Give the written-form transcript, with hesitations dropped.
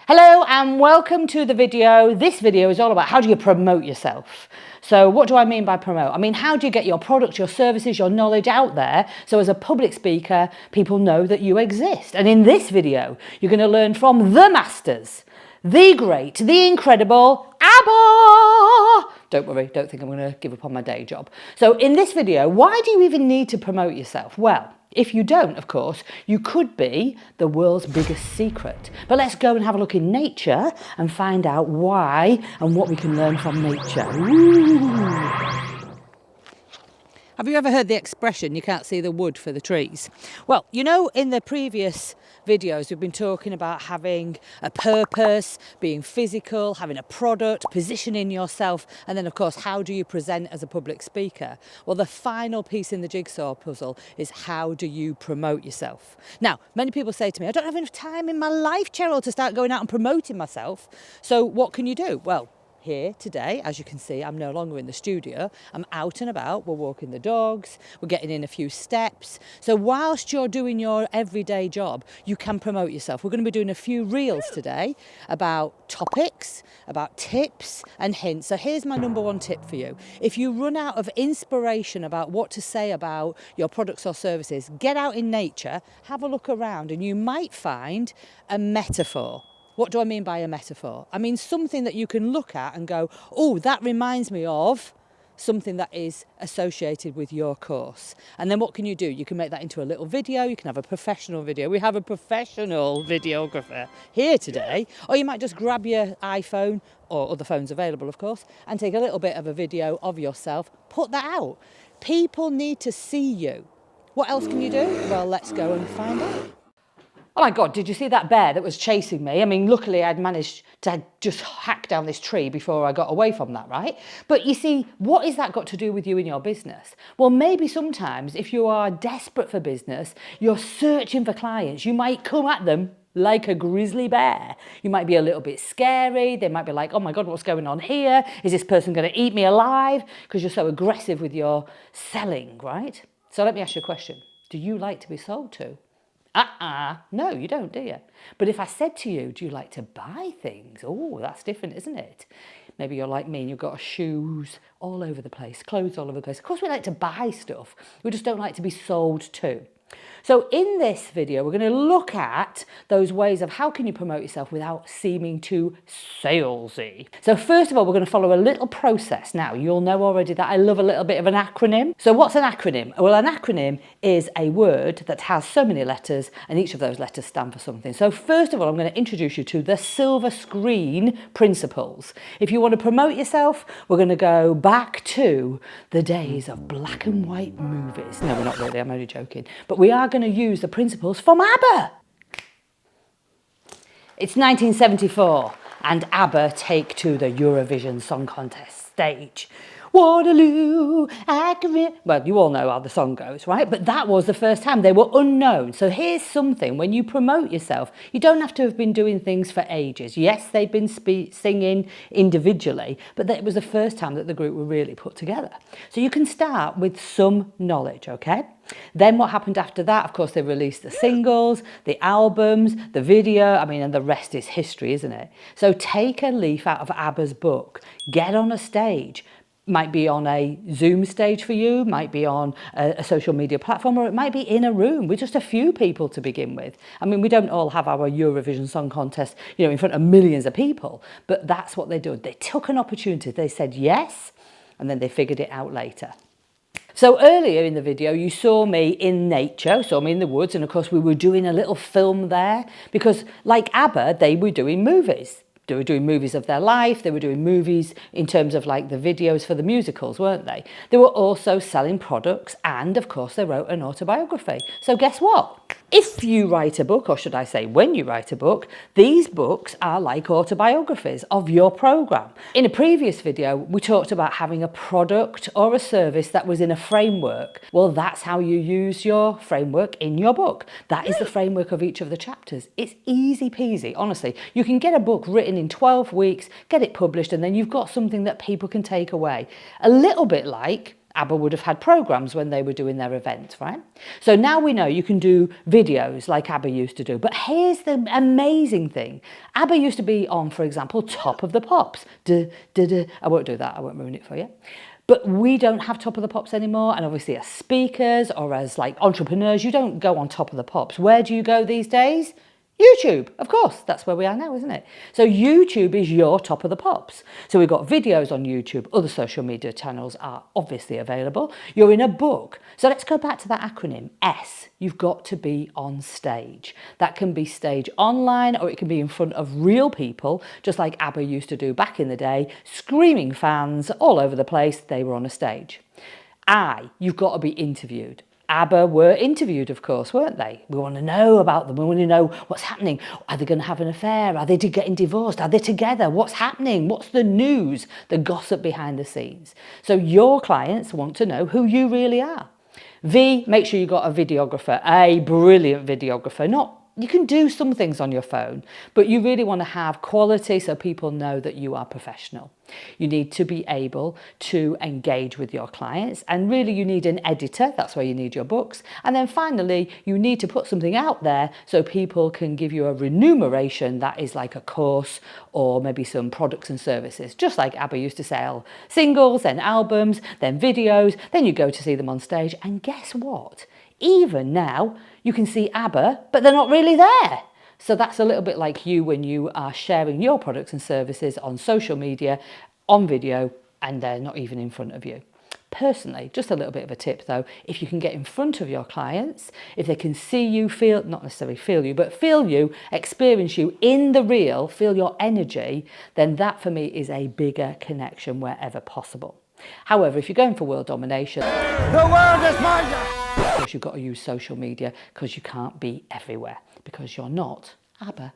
Hello and welcome to the video. This video is all about how do you promote yourself. So what do I mean by promote? I mean, how do you get your products, your services, your knowledge out there so as a public speaker, people know that you exist? And in this video, you're going to learn from the masters, the great, the incredible ABBA. Don't worry, don't think I'm going to give up on my day job. So in this video, why do you even need to promote yourself? Well, if you don't, of course, you could be the world's biggest secret. But let's go and have a look in nature and find out why and what we can learn from nature. Ooh. Have you ever heard the expression, you can't see the wood for the trees? Well, you know, in the previous videos, we've been talking about having a purpose, being physical, having a product, positioning yourself, and then, of course, how do you present as a public speaker? Well, the final piece in the jigsaw puzzle is how do you promote yourself? Now, many people say to me, I don't have enough time in my life, Cheryl, to start going out and promoting myself. So what can you do? Well, here today, as you can see, I'm no longer in the studio. I'm out and about. We're walking the dogs. We're getting in a few steps. So whilst you're doing your everyday job, you can promote yourself. We're going to be doing a few reels today about topics, about tips and hints. So here's my number one tip for you. If you run out of inspiration about what to say about your products or services, get out in nature, have a look around, and you might find a metaphor. What do I mean by a metaphor? I mean something that you can look at and go, oh, that reminds me of something that is associated with your course. And then what can you do? You can make that into a little video. You can have a professional video. We have a professional videographer here today. Or you might just grab your iPhone, or other phones available, of course, and take a little bit of a video of yourself. Put that out. People need to see you. What else can you do? Well, let's go and find out. Oh my God, did you see that bear that was chasing me? I mean, luckily I'd managed to just hack down this tree before I got away from that, right? But you see, what has that got to do with you in your business? Well, maybe sometimes if you are desperate for business, you're searching for clients, you might come at them like a grizzly bear. You might be a little bit scary. They might be like, oh my God, what's going on here? Is this person going to eat me alive? Because you're so aggressive with your selling, right? So let me ask you a question. Do you like to be sold to? No, you don't, do you? But if I said to you, do you like to buy things? Oh, that's different, isn't it? Maybe you're like me and you've got shoes all over the place, clothes all over the place. Of course, we like to buy stuff. We just don't like to be sold to. So in this video, we're going to look at those ways of how can you promote yourself without seeming too salesy. So first of all, we're going to follow a little process. Now, you'll know already that I love a little bit of an acronym. So what's an acronym? Well, an acronym is a word that has so many letters and each of those letters stand for something. So first of all, I'm going to introduce you to the silver screen principles. If you want to promote yourself, we're going to go back to the days of black and white movies. No, we're not really, I'm only joking. But we are going to use the principles from ABBA. It's 1974 and ABBA take to the Eurovision Song Contest stage. Waterloo, well, you all know how the song goes, right? But that was the first time. They were unknown. So here's something. When you promote yourself, you don't have to have been doing things for ages. Yes, they've been singing individually, but it was the first time that the group were really put together. So you can start with some knowledge, okay? Then what happened after that? Of course, they released the singles, the albums, the video. I mean, and the rest is history, isn't it? So take a leaf out of ABBA's book. Get on a stage. Might be on a Zoom stage for you, might be on a social media platform, or it might be in a room with just a few people to begin with. I mean, we don't all have our Eurovision Song Contest, you know, in front of millions of people, but that's what they did. They took an opportunity, they said yes, and then they figured it out later. So earlier in the video, you saw me in nature, saw me in the woods, and of course we were doing a little film there because like ABBA, they were doing movies. They were doing movies of their life. They were doing movies in terms of like the videos for the musicals, weren't they? They were also selling products and of course they wrote an autobiography. So guess what? If you write a book, or should I say when you write a book, these books are like autobiographies of your program. In a previous video, we talked about having a product or a service that was in a framework. Well, that's how you use your framework in your book. That is the framework of each of the chapters. It's easy peasy, honestly. You can get a book written in 12 weeks, get it published, and then you've got something that people can take away. A little bit like ABBA would have had programs when they were doing their events, right? So now we know you can do videos like ABBA used to do. But here's the amazing thing. ABBA used to be on, for example, Top of the Pops. I won't do that. I won't ruin it for you. But we don't have Top of the Pops anymore. And obviously as speakers or as like entrepreneurs, you don't go on Top of the Pops. Where do you go these days? YouTube, of course, that's where we are now, isn't it? So YouTube is your Top of the Pops. So we've got videos on YouTube, other social media channels are obviously available. You're in a book. So let's go back to that acronym, S. You've got to be on stage. That can be stage online or it can be in front of real people, just like ABBA used to do back in the day, screaming fans all over the place, they were on a stage. I, you've got to be interviewed. ABBA were interviewed, of course, weren't they? We want to know about them. We want to know what's happening. Are they going to have an affair? Are they getting divorced? Are they together? What's happening? What's the news? The gossip behind the scenes. So your clients want to know who you really are. V, make sure you've got a videographer, a brilliant videographer. You can do some things on your phone, but you really want to have quality so people know that you are professional. You need to be able to engage with your clients, and really you need an editor. That's where you need your books. And then finally, you need to put something out there so people can give you a remuneration that is like a course or maybe some products and services, just like ABBA used to sell singles, then albums, then videos, then you go to see them on stage. And guess what? Even now, you can see ABBA, but they're not really there. So that's a little bit like you when you are sharing your products and services on social media, on video, and they're not even in front of you. Personally, just a little bit of a tip though, if you can get in front of your clients, if they can see you, feel, not necessarily feel you, but feel you, experience you in the real, feel your energy, then that for me is a bigger connection wherever possible. However, if you're going for world domination, the world is mine. Of course, you've got to use social media because you can't be everywhere because you're not ABBA.